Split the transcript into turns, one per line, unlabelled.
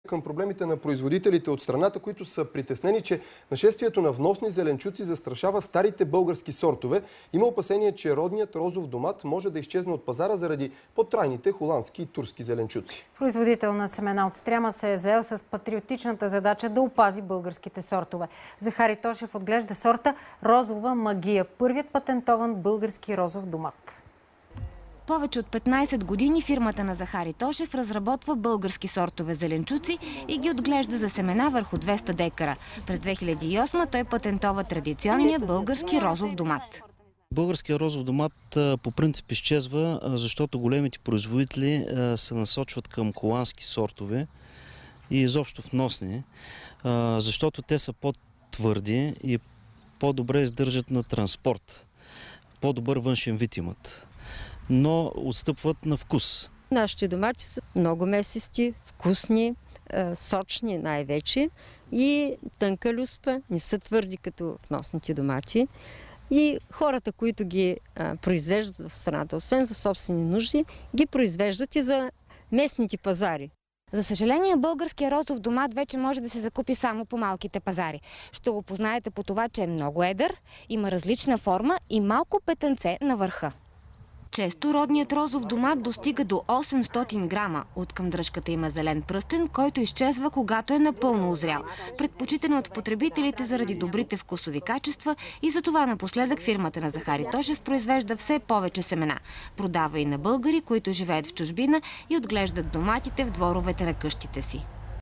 Към проблемите на производителите от страната, които са притеснени, че нашествието на вносни зеленчуци застрашава старите български сортове. Има опасение, че родният розов домат може да изчезне от пазара заради по-трайните холандски и турски зеленчуци.
Производител на семена от Стряма се е заел с патриотичната задача да опази българските сортове. Захари Тошев отглежда сорта розова магия, първият патентован български розов домат.
Повече от 15 години фирмата на Захари Тошев разработва български сортове зеленчуци и ги отглежда за семена върху 200 декара. През 2008 той патентова традиционния български розов домат.
Българският розов домат по принцип изчезва, защото големите производители се насочват към холандски сортове и изобщо вносни, защото те са по-твърди и по-добре издържат на транспорт. По-добър външен вид имат, но отстъпват на вкус.
Нашите домати са много месисти, вкусни, сочни най-вече и тънка люспа, не са твърди като вносните домати. И хората, които ги произвеждат в страната, освен за собствени нужди, ги произвеждат и за местните пазари.
За съжаление, българския розов домат вече може да се закупи само по малките пазари. Ще го познаете по това, че е много едър, има различна форма и малко петънце на върха. Често родният розов домат достига до 800 грама. Откъм дръжката има зелен пръстен, който изчезва, когато е напълно озрял. Предпочитан от потребителите заради добрите вкусови качества и затова напоследък фирмата на Захари Тошев произвежда все повече семена. Продава и на българи, които живеят в чужбина и отглеждат доматите в дворовете на къщите си.